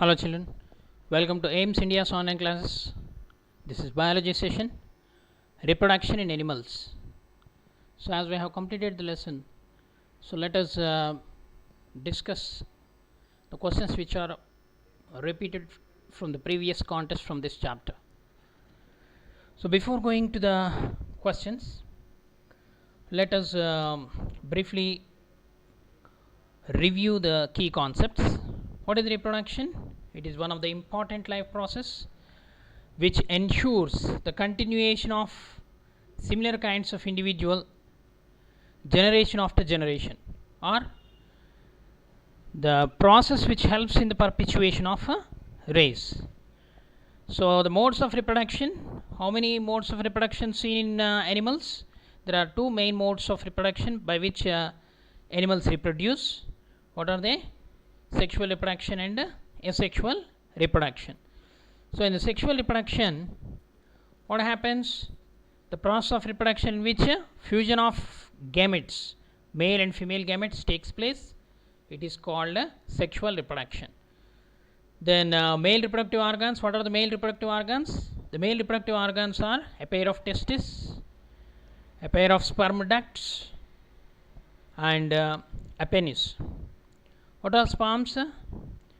Hello children, welcome to AIMS India's online classes. This is biology session, reproduction in animals. So as we have completed the lesson, so let us discuss the questions which are repeated from the previous contest from this chapter. So before going to the questions, let us briefly review the key concepts. What is reproduction? It is one of the important life process which ensures the continuation of similar kinds of individual generation after generation, or the process which helps in the perpetuation of a race. So the modes of reproduction, how many modes of reproduction seen in animals? There are two main modes of reproduction by which animals reproduce. What are they? Sexual reproduction and asexual reproduction. So in the sexual reproduction, what happens? The process of reproduction in which fusion of gametes, male and female gametes, takes place. It is called sexual reproduction. Then male reproductive organs. What are the male reproductive organs? The male reproductive organs are a pair of testes, a pair of sperm ducts, and a penis. What are sperms?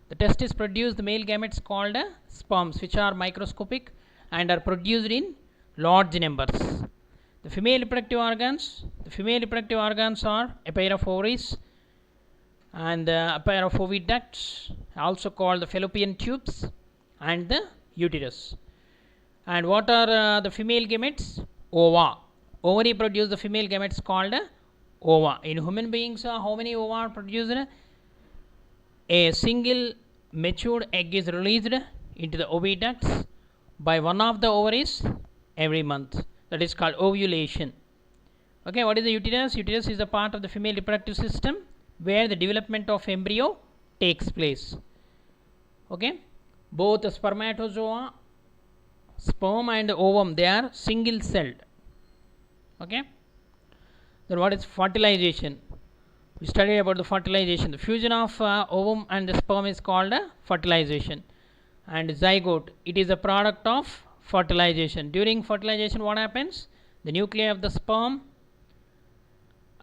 The testes produce the male gametes called sperms, which are microscopic and are produced in large numbers. The female reproductive organs. The female reproductive organs are a pair of ovaries and a pair of oviducts, also called the fallopian tubes, and the uterus. And what are the female gametes? Ova. Ovary produce the female gametes called ova. In human beings, how many ova are produced? A single matured egg is released into the oviducts by one of the ovaries every month. That is called ovulation. Okay, what is the uterus? Uterus is a part of the female reproductive system where the development of embryo takes place. Okay, both the spermatozoa, sperm and ovum, they are single celled. Okay, then what is fertilization? We studied about the fertilization. The fusion of ovum and the sperm is called fertilization. And zygote, it is a product of fertilization. During fertilization, what happens? The nuclei of the sperm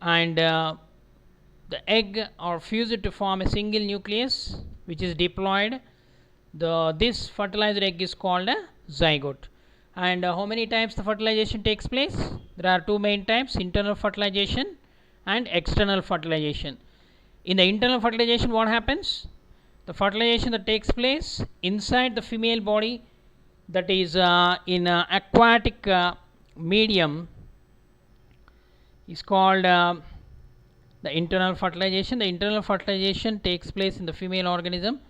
and the egg are fused to form a single nucleus which is diploid. This fertilized egg is called a zygote. And how many times the fertilization takes place? There are two main types: internal fertilization and external fertilization. In the internal fertilization, what happens? The fertilization that takes place inside the female body, that is in aquatic medium, is called the internal fertilization. The internal fertilization takes place in the female organism,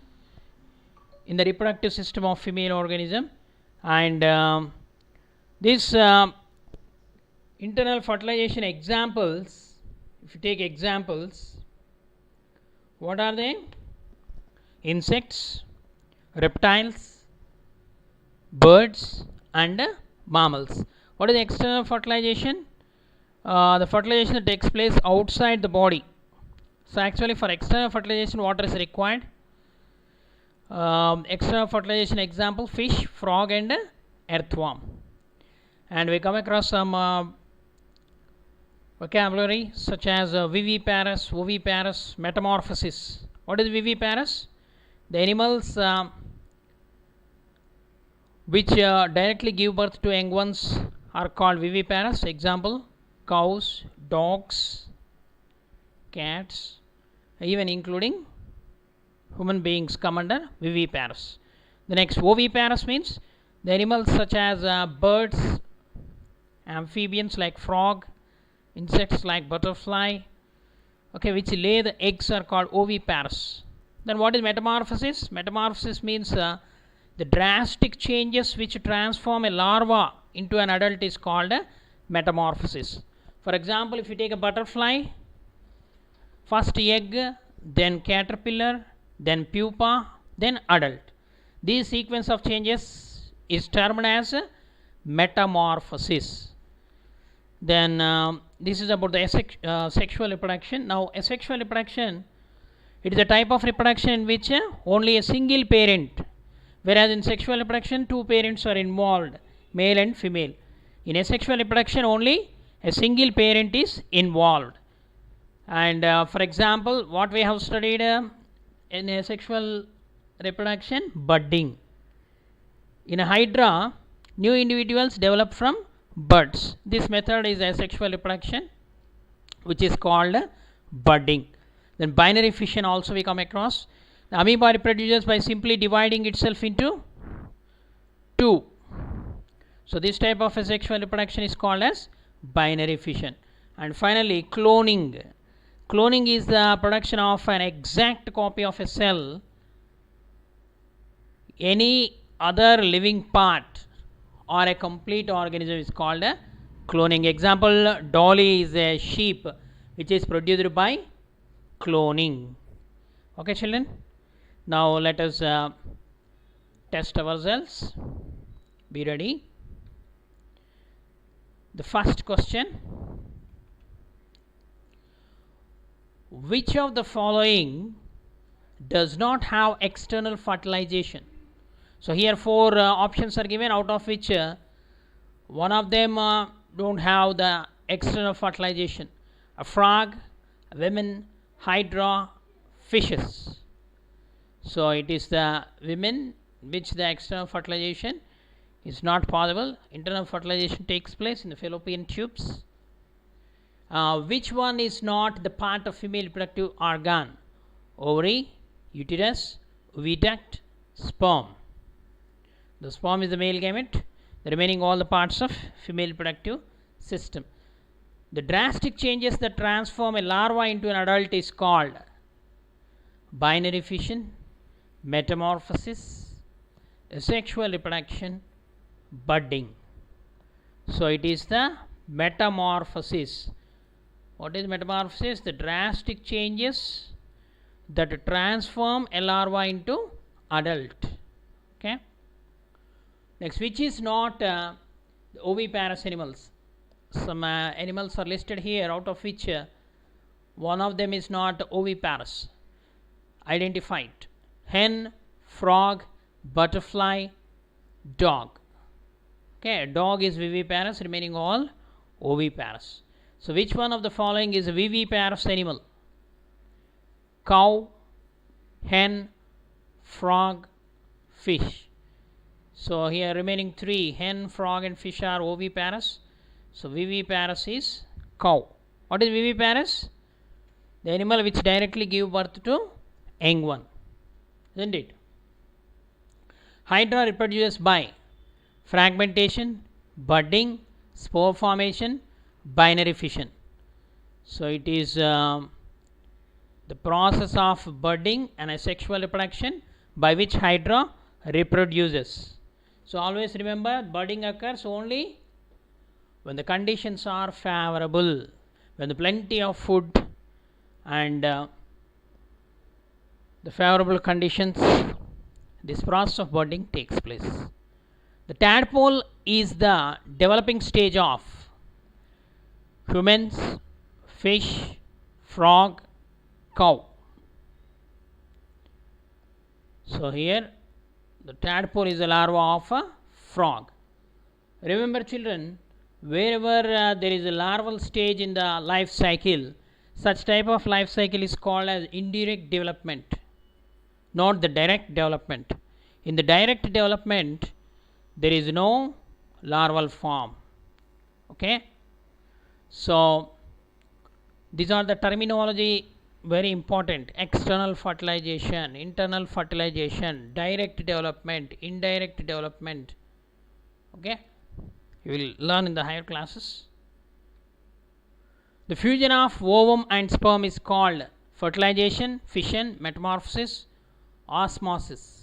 in the reproductive system of female organism, and this internal fertilization examples, if you take examples, what are they? Insects, reptiles, birds, and mammals. What is the external fertilization? The fertilization that takes place outside the body. So actually for external fertilization, water is required. External fertilization example: fish, frog, and earthworm. And we come across some vocabulary such as viviparous, oviparous, metamorphosis. What is viviparous? The animals which directly give birth to young ones are called viviparous. Example: cows, dogs, cats, even including human beings come under viviparous. The next, oviparous means the animals such as birds, amphibians like frog, insects like butterfly, okay, which lay the eggs, are called oviparous. Then what is metamorphosis? Metamorphosis means the drastic changes which transform a larva into an adult is called metamorphosis. For example, if you take a butterfly, first egg, then caterpillar, then pupa, then adult. This sequence of changes is termed as metamorphosis. Then this is about the sexual reproduction. Now asexual reproduction, It is a type of reproduction in which only a single parent, whereas in sexual reproduction two parents are involved, male and female. In asexual reproduction only a single parent is involved. And for example, what we have studied in asexual reproduction, budding. In a hydra, new individuals develop from buds. This method is asexual reproduction, which is called budding. Then binary fission also we come across. The amoeba reproduces by simply dividing itself into two. So this type of asexual reproduction is called as binary fission. And finally, cloning. Cloning is the production of an exact copy of a cell, any other living part or a complete organism is called a cloning. Example, Dolly is a sheep which is produced by cloning. Okay children, now let us test ourselves. Be ready. The first question: which of the following does not have external fertilization? So here four options are given, out of which one of them don't have the external fertilization: a frog, a women, hydra, fishes. So it is the women which the external fertilization is not possible. Internal fertilization takes place in the fallopian tubes. Which one is not the part of female reproductive organ? Ovary, uterus, oviduct, sperm. The sperm is the male gamete, the remaining all the parts of female reproductive system. The drastic changes that transform a larva into an adult is called binary fission, metamorphosis, asexual reproduction, budding. So it is the metamorphosis. What is metamorphosis? The drastic changes that transform a larva into adult. Okay. Next, which is not the oviparous animals? Some animals are listed here, out of which one of them is not oviparous. Identified: hen, frog, butterfly, dog. Okay, dog is viviparous, remaining all oviparous. So which one of the following is a viviparous animal? Cow, hen, frog, fish. So here remaining three, hen, frog and fish, are oviparous. So viviparous is cow. What is viviparous? The animal which directly give birth to young one, isn't it? Hydra reproduces by fragmentation, budding, spore formation, binary fission. So it is the process of budding and asexual reproduction by which hydra reproduces. So always remember, budding occurs only when the conditions are favorable, when the plenty of food and the favorable conditions, this process of budding takes place. The tadpole is the developing stage of humans, fish, frog, cow. So here the tadpole is the larva of a frog. Remember children, wherever there is a larval stage in the life cycle, such type of life cycle is called as indirect development, not the direct development. In the direct development, there is no larval form. Okay, so these are the terminology, very important: external fertilization, internal fertilization, direct development, indirect development. Okay, you will learn in the higher classes. The fusion of ovum and sperm is called fertilization, fission, metamorphosis, osmosis.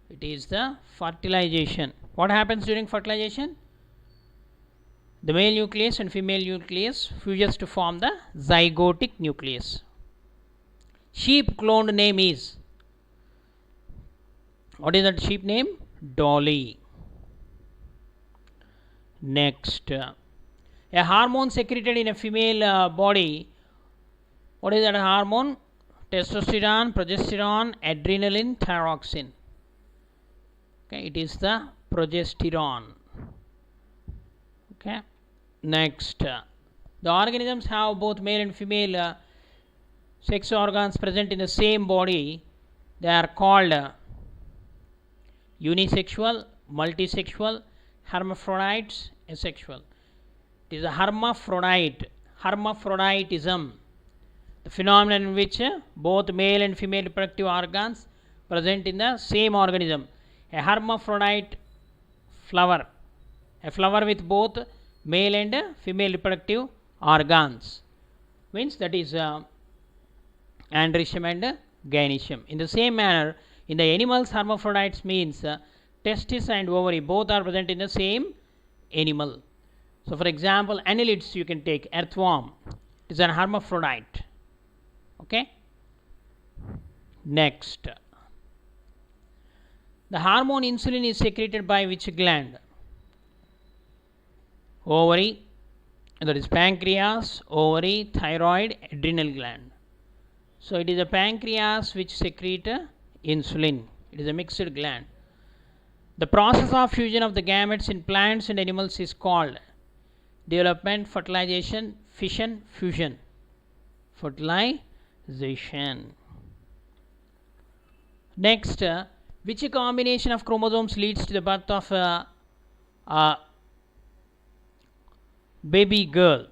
It is the fertilization. What happens during fertilization? The male nucleus and female nucleus fuses to form the zygotic nucleus. Sheep cloned name is, what is that sheep name? Dolly. Next, a hormone secreted in a female body. What is that hormone? testosterone, progesterone, adrenaline, thyroxine. Okay, it is the progesterone. Okay, next, the organisms have both male and female sex organs present in the same body. They are called unisexual, multisexual, hermaphrodites, asexual. It is a hermaphrodite, hermaphroditism, the phenomenon in which both male and female reproductive organs present in the same organism. A hermaphrodite flower, a flower with both male and female reproductive organs, means that is androecium and gynoecium. In the same manner, in the animals, hermaphrodites means testis and ovary both are present in the same animal. So, for example, annelids you can take, earthworm, it is an hermaphrodite. Okay. Next, the hormone insulin is secreted by which gland? Ovary, that is pancreas, ovary, thyroid, adrenal gland. So, it is a pancreas which secrete insulin. It is a mixed gland. The process of fusion of the gametes in plants and animals is called development, fertilization, fission, fusion. Fertilization. Next, which combination of chromosomes leads to the birth of a baby girl?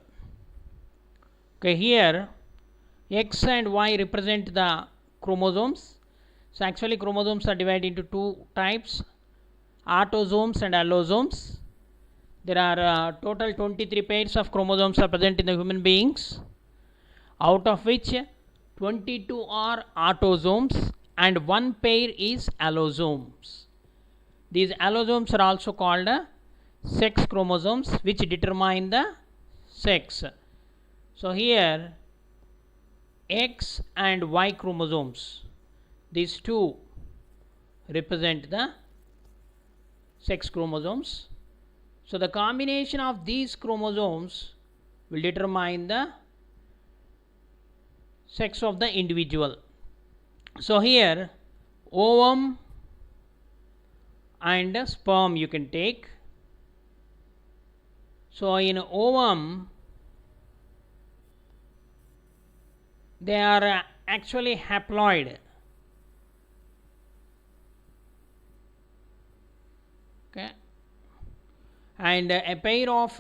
Okay, here X and Y represent the chromosomes. So, actually chromosomes are divided into two types, autosomes and allosomes. There are total 23 pairs of chromosomes are present in the human beings, out of which 22 are autosomes and 1 pair is allosomes. These allosomes are also called sex chromosomes, which determine the sex. So, here X and Y chromosomes, these two represent the sex chromosomes. So, the combination of these chromosomes will determine the sex of the individual. So, here ovum and sperm you can take. So, in ovum they are actually haploid. Okay. And a pair of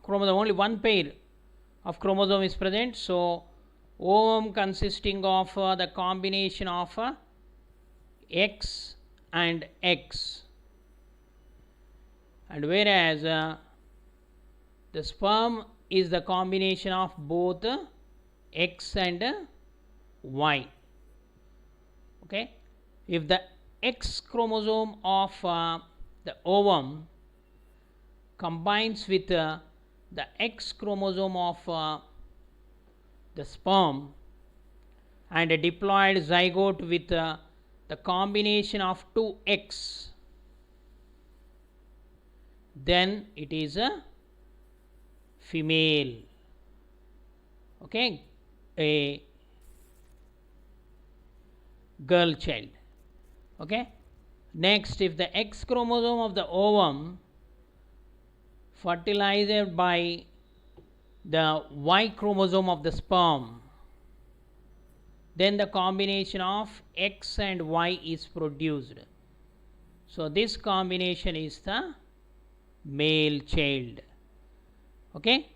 chromosome, only 1 pair of chromosome is present. So, ovum consisting of the combination of X and X, and whereas the sperm is the combination of both X and Y. Okay. If the X chromosome of the ovum combines with the X chromosome of the sperm and a diploid zygote with the combination of 2X, then it is a female. Okay, a girl child. Okay. Next, if the X chromosome of the ovum fertilized by the Y chromosome of the sperm, then the combination of X and Y is produced. So, this combination is the male child. Okay.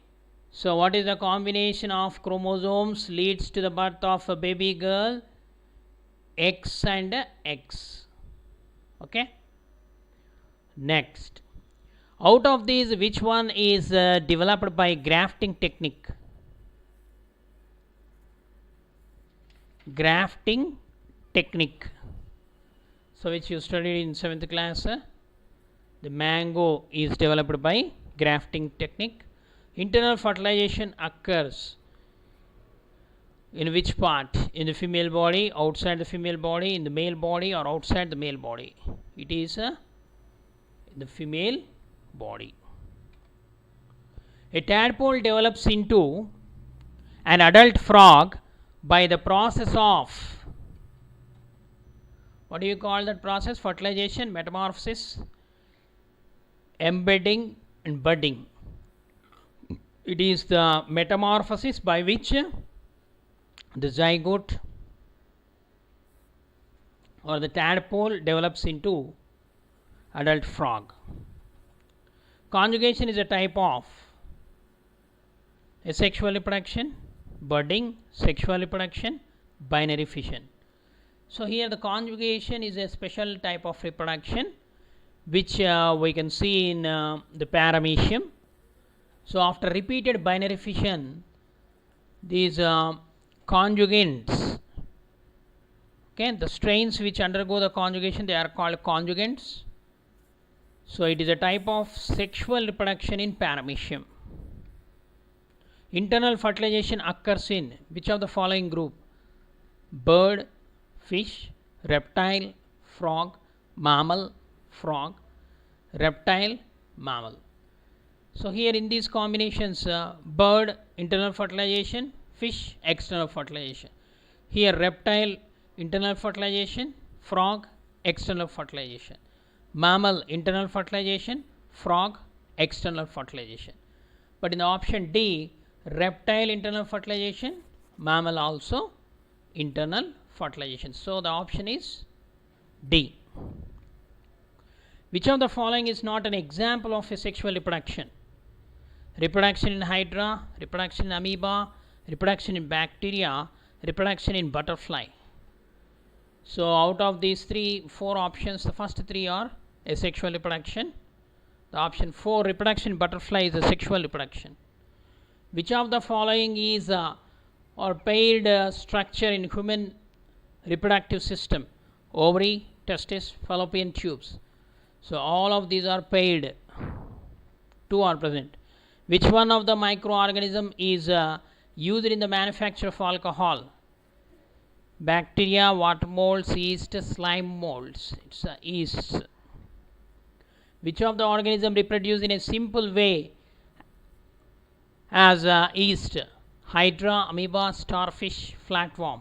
So, what is the combination of chromosomes leads to the birth of a baby girl? X and X. Okay. Next, out of these, which one is developed by grafting technique? Grafting technique. So, which you studied in 7th class. The mango is developed by grafting technique. Internal fertilization occurs in which part? In the female body, outside the female body, in the male body, or outside the male body? It is in the female body. A tadpole develops into an adult frog by the process of, what do you call that process? Fertilization, metamorphosis, embedding and budding. It is the metamorphosis by which the zygote or the tadpole develops into adult frog. Conjugation is a type of asexual reproduction, budding, sexual reproduction, binary fission. So here the conjugation is a special type of reproduction which we can see in the paramecium. So after repeated binary fission, these conjugates, okay, the strains which undergo the conjugation, they are called conjugates. So it is a type of sexual reproduction in paramecium. Internal fertilization occurs in which of the following group? Bird, fish, reptile, frog, mammal, frog, reptile, mammal. So here in these combinations, bird internal fertilization, fish external fertilization. Here reptile internal fertilization, frog external fertilization. Mammal internal fertilization, frog external fertilization. But in the option D, reptile internal fertilization, mammal also internal fertilization. So the option is D. Which of the following is not an example of a sexual reproduction? Reproduction in hydra, reproduction in amoeba, reproduction in bacteria, reproduction in butterfly. So out of these four options, the first three are asexual reproduction. The option 4, reproduction in butterfly, is a sexual reproduction. Which of the following is or paired structure in human reproductive system? Ovary, testis, fallopian tubes. So all of these are paired. 2 are present. Which one of the microorganism is used in the manufacture of alcohol? Bacteria, water molds, yeast, slime molds. It's yeast. Which of the organism reproduce in a simple way as yeast? Hydra, amoeba, starfish, flatworm.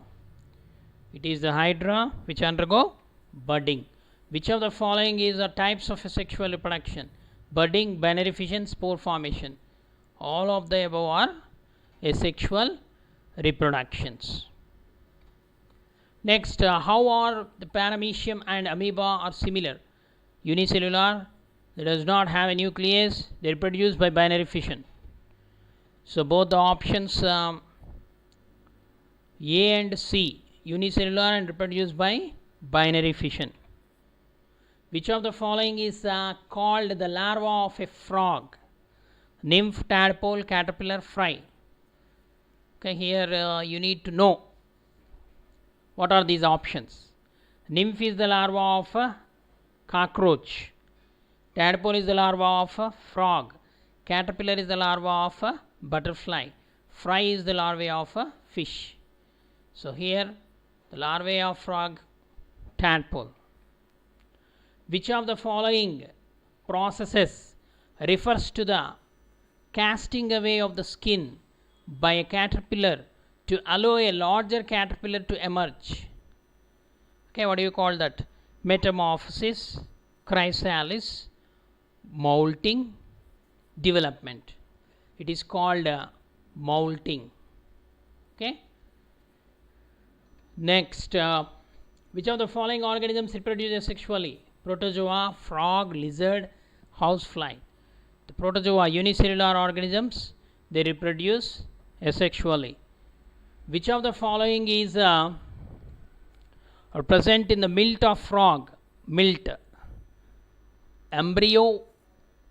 It is the hydra which undergo budding. Which of the following is the types of sexual reproduction? Budding, binary fission, spore formation. All of the above are asexual reproductions. Next, how are the paramecium and amoeba are similar? Unicellular, they does not have a nucleus, they reproduce by binary fission. So both the options A and C, unicellular and reproduced by binary fission. Which of the following is called the larva of a frog? Nymph, tadpole, caterpillar, fry. Okay, here you need to know what are these options. Nymph is the larva of a cockroach. Tadpole is the larva of a frog. Caterpillar is the larva of a butterfly. Fry is the larvae of a fish. So here the larvae of frog, tadpole. Which of the following processes refers to the casting away of the skin by a caterpillar to allow a larger caterpillar to emerge? Okay, what do you call that? Metamorphosis, chrysalis, molting, development. It is called molting. Okay. Next, which of the following organisms reproduce sexually? Protozoa, frog, lizard, housefly. The protozoa, unicellular organisms, they reproduce asexually. Which of the following is present in the milt of frog? Milt, embryo,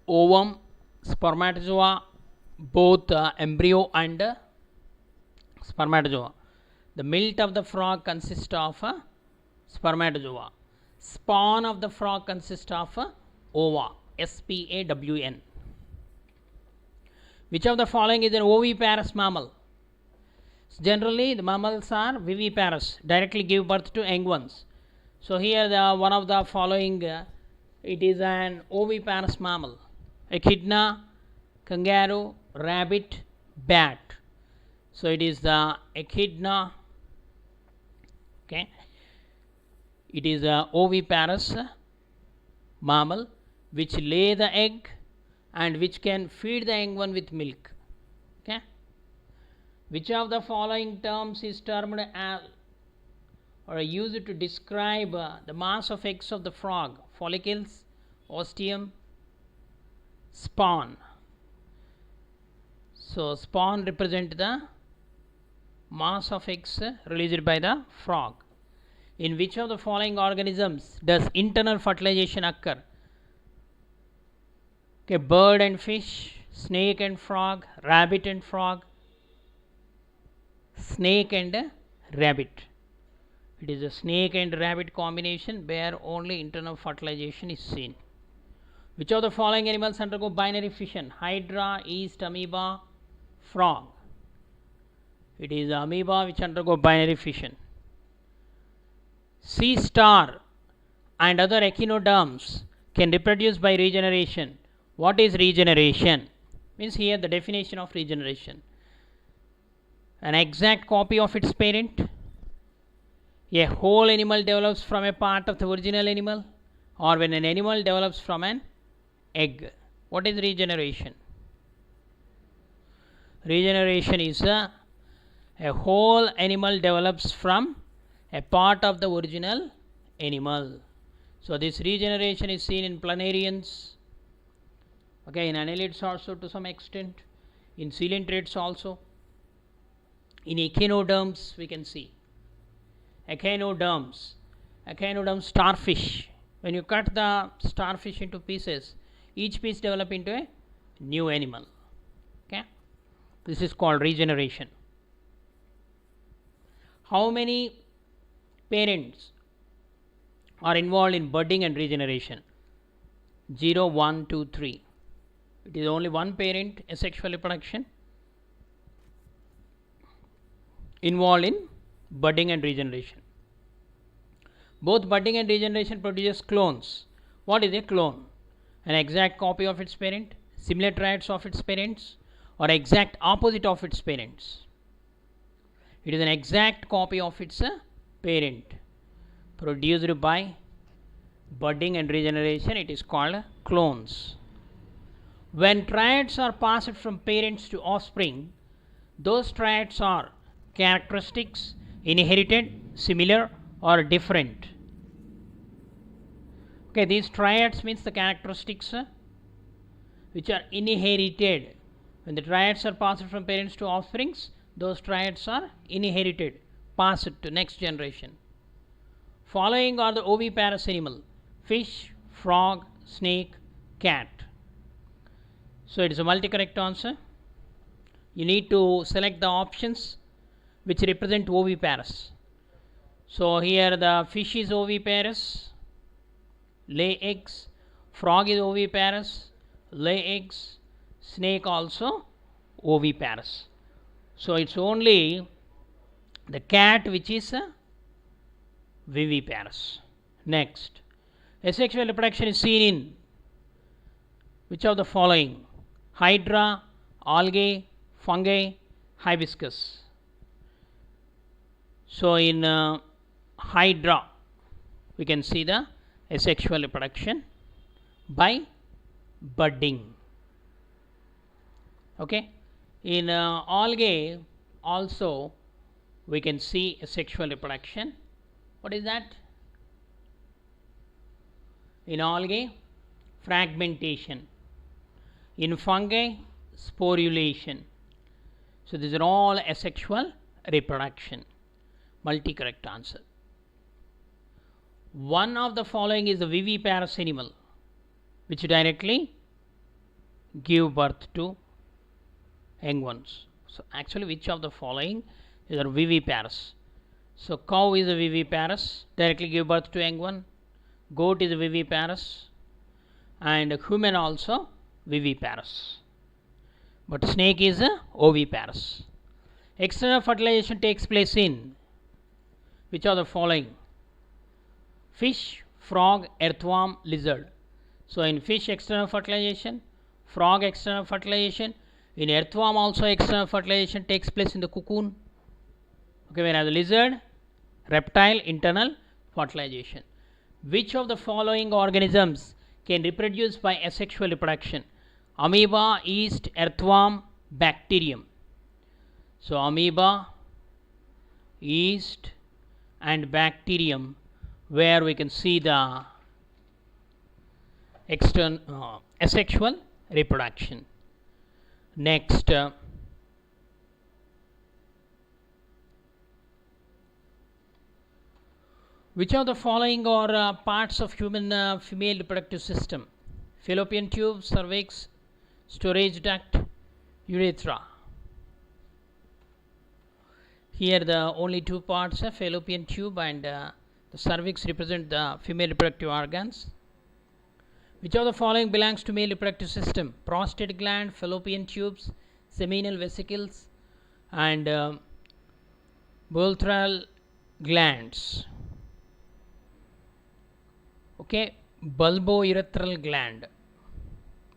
ovum, spermatozoa, both embryo and spermatozoa. The milt of the frog consists of spermatozoa. Spawn of the frog consists of ova, spawn. Which of the following is an oviparous mammal? Generally the mammals are viviparous, directly give birth to young ones. So here the one of the following it is an oviparous mammal: echidna, kangaroo, rabbit, bat. So it is the echidna, Okay, it is a oviparous mammal which lay the egg and which can feed the young one with milk. Okay, which of the following terms is termed as or used to describe the mass of eggs of the frog? Follicles, ostium, spawn. So spawn represent the mass of eggs released by the frog. In which of the following organisms does internal fertilization occur? Okay, bird and fish, snake and frog, rabbit and frog, snake and rabbit. It is a snake and rabbit combination where only internal fertilization is seen. Which of the following animals undergo binary fission? Hydra, yeast, amoeba, frog. It is amoeba which undergo binary fission. Sea star and other echinoderms can reproduce by regeneration. What is regeneration? Means here the definition of regeneration. An exact copy of its parent. A whole animal develops from a part of the original animal, or when an animal develops from an egg. What is regeneration? Regeneration is a whole animal develops from a part of the original animal. So this regeneration is seen in planarians, okay, in annelids also to some extent, in coelentrates also, in echinoderms we can see. Echinoderms, starfish. When you cut the starfish into pieces, each piece develop into a new animal. Okay, this is called regeneration. How many parents are involved in budding and regeneration? 0, 1, 2, 3. It is only one parent, asexual reproduction, involved in budding and regeneration. Both budding and regeneration produces clones. What is a clone? An exact copy of its parent, similar traits of its parents, or exact opposite of its parents. It is an exact copy of its parent produced by budding and regeneration. It is called clones. When traits are passed from parents to offspring, those traits are characteristics, inherited, similar, or different. Okay, these triads means the characteristics which are inherited. When the triads are passed from parents to offsprings, those triads are inherited, passed to next generation. Following are the oviparous animal: fish, frog, snake, cat. So it is a multi-correct answer. You need to select the options which represent oviparous. So here the fish is oviparous, lay eggs. Frog is oviparous, lay eggs. Snake also oviparous. So it's only the cat which is viviparous. Next, asexual reproduction is seen in which of the following? Hydra, algae, fungi, hibiscus. So in Hydra we can see the asexual reproduction by budding. Okay, in algae also we can see asexual reproduction. What is that? In algae, fragmentation. In fungi, sporulation. So these are all asexual reproduction. Multi-correct answer. One of the following is a viviparous animal which directly give birth to young ones. So actually which of the following is a viviparous? So cow is a viviparous, directly give birth to young one. Goat is a viviparous, and human also viviparous. But snake is a oviparous. External fertilization takes place in which of the following? Fish, frog, earthworm, lizard. So in fish external fertilization, frog external fertilization, in earthworm also external fertilization takes place in the cocoon. Okay, whereas lizard reptile internal fertilization. Which of the following organisms can reproduce by asexual reproduction? Amoeba, yeast, earthworm, bacterium. So amoeba, yeast and bacterium, where we can see the asexual reproduction. Next, which of the following are parts of human female reproductive system? Fallopian tube, cervix, storage duct, urethra. Here the only two parts are fallopian tube and the cervix represent the female reproductive organs. Which of the following belongs to male reproductive system? Prostate gland, fallopian tubes, seminal vesicles and Bowditch glands. Okay, bulbourethral gland,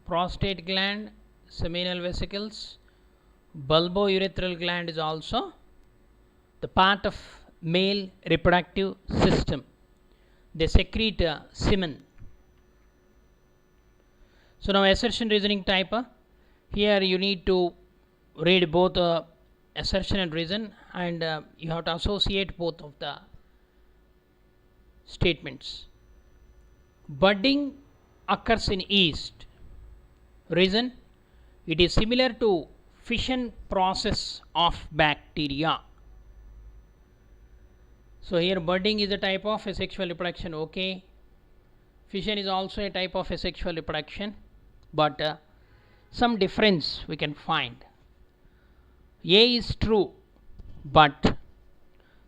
prostate gland, seminal vesicles, bulbourethral gland is also the part of male reproductive system. They secrete semen. So now assertion reasoning type. Here you need to read both assertion and reason, and you have to associate both of the statements. Budding occurs in yeast. Reason: it is similar to fission process of bacteria. So here budding is a type of asexual reproduction. Okay, fission is also a type of asexual reproduction, but some difference we can find. A is true, but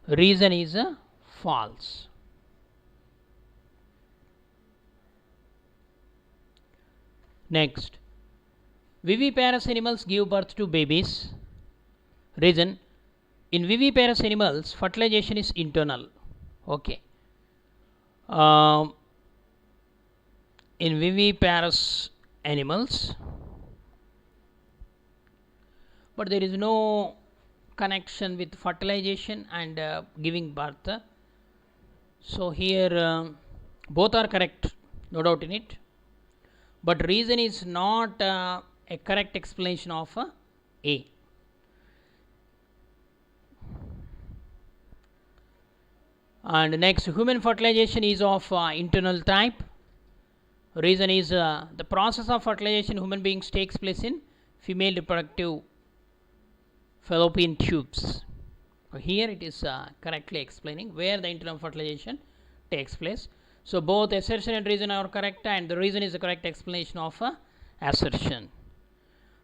reason is false. Next, viviparous animals give birth to babies. Reason: in viviparous animals fertilization is internal. Okay, in viviparous animals, but there is no connection with fertilization and giving birth. So here both are correct, no doubt in it, but reason is not a correct explanation of A. And next, human fertilization is of internal type. Reason is the process of fertilization in human beings takes place in female reproductive fallopian tubes. Here it is correctly explaining where the internal fertilization takes place. So both assertion and reason are correct, and the reason is the correct explanation of assertion.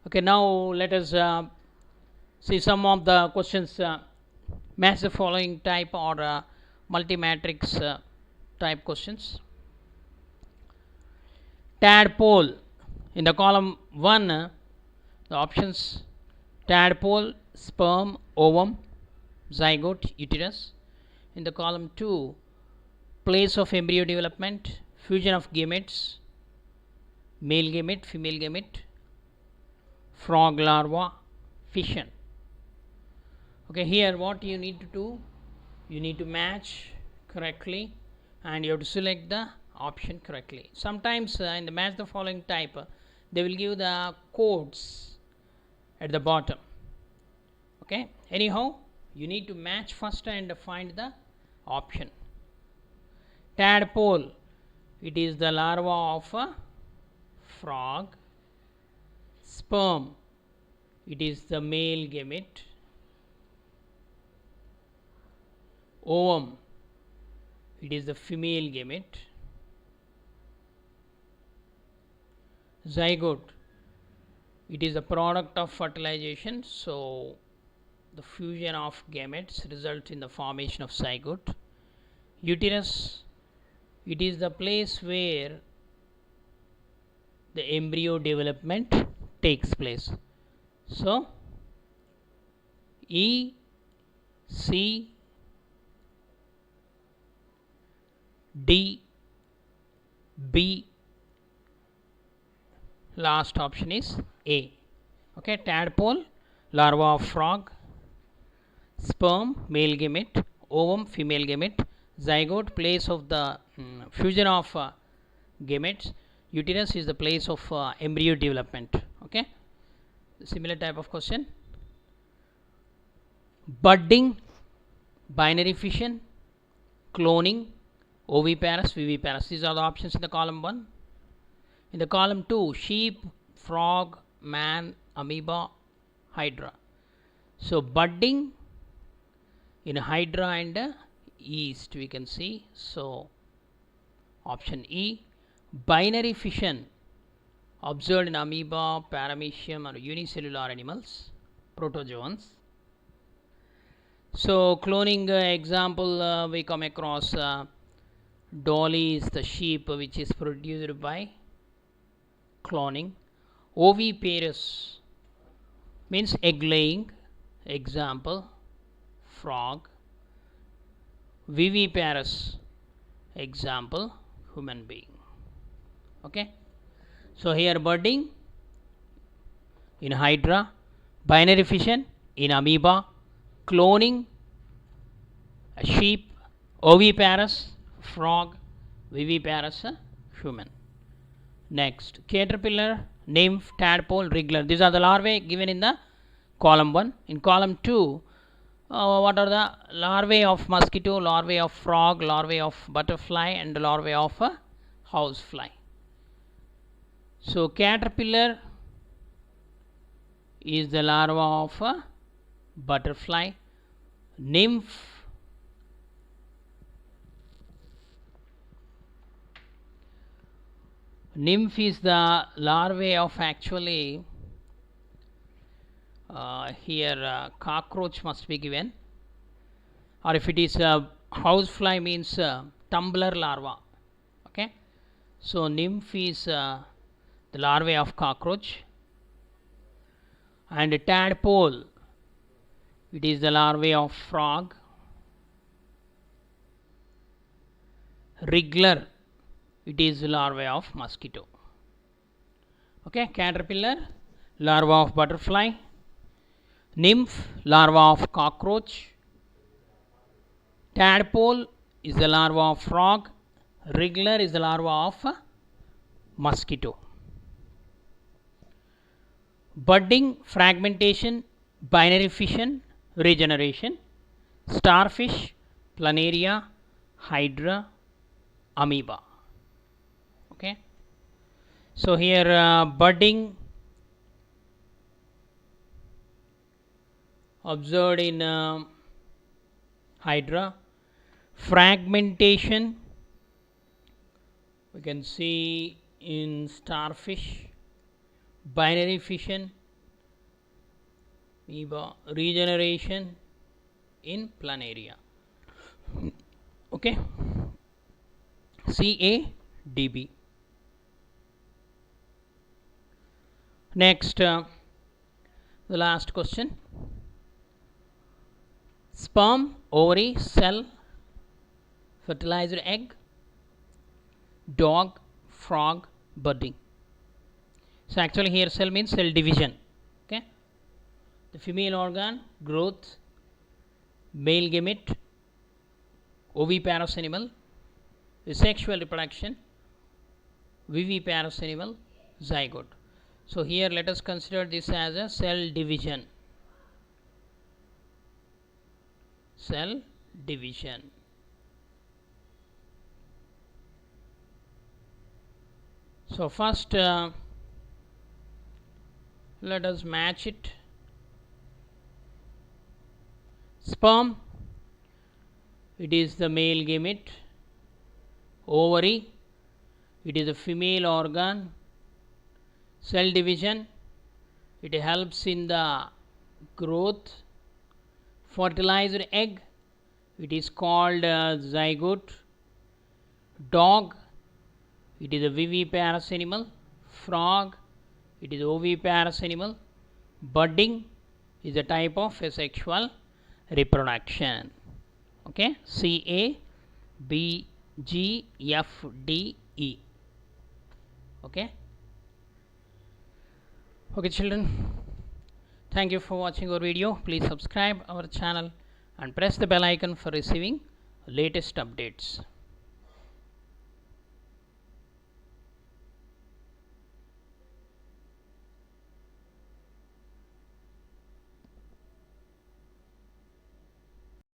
Okay, now let us see some of the questions. Match the following type or multi-matrix type questions. Tadpole. In the column 1, the options: tadpole, sperm, ovum, zygote, uterus. In the column 2, place of embryo development, fusion of gametes, male gamete, female gamete, frog larva, fission. Okay, here what you need to do, you need to match correctly and you have to select the option correctly. Sometimes in the match the following type, they will give the codes at the bottom. Okay, anyhow you need to match first and find the option. Tadpole, it is the larva of a frog. Sperm, it is the male gamete. Ovum, it is the female gamete. Zygote, it is the product of fertilization, so the fusion of gametes results in the formation of zygote. Uterus, it is the place where the embryo development takes place. So E, C, D, B, last option is A. Okay, tadpole, larva of frog, sperm, male gamete, ovum, female gamete. Zygote, place of the fusion of gametes. Uterus is the place of embryo development. Okay, similar type of question. Budding, binary fission, cloning, oviparous, viviparous. These are the options in the column 1. In the column 2, sheep, frog, man, amoeba, hydra. So budding in hydra and yeast we can see. So option E. Binary fission observed in amoeba, paramecium or unicellular animals, protozoans. So cloning example we come across Dolly is the sheep which is produced by cloning. Oviparous means egg laying, example frog. Viviparous, example human being. Okay, so here budding in hydra, binary fission in amoeba, cloning a sheep, oviparous frog, viviparous human. Next, caterpillar, nymph, tadpole, wriggler. These are the larvae given in the column 1. In column 2, what are the larvae of mosquito, larvae of frog, larvae of butterfly and larvae of housefly. So caterpillar is the larva of butterfly. Nymph is the larvae of actually here cockroach must be given, or if it is housefly means tumbler larva. Okay, so nymph is the larvae of cockroach, and tadpole, it is the larvae of frog. Wriggler, it is the larvae of mosquito. Okay, caterpillar, larva of butterfly. Nymph, larva of cockroach. Tadpole is the larva of frog. Wriggler is the larva of mosquito. Budding, fragmentation, binary fission, regeneration. Starfish, planaria, hydra, amoeba. Okay, so here budding observed in hydra. Fragmentation we can see in starfish. Binary fission, amoeba. Regeneration in planaria. Okay, CADB. Next, the last question. Sperm, ovary, cell, fertilized egg, dog, frog, budding. So actually here cell means cell division. Okay, the female organ, growth, male gamete, oviparous animal, the sexual reproduction, viviparous animal, zygote. So here let us consider this as a cell division. Cell division. So first let us match it. Sperm, it is the male gamete. Ovary, it is a female organ. Cell division, it helps in the growth. Fertilized egg, it is called zygote. Dog, it is a viviparous animal. Frog, it is oviparous animal. Budding is a type of asexual reproduction. Okay, CABGFDE. Okay. Okay children, thank you for watching our video. Please subscribe our channel and press the bell icon for receiving latest updates.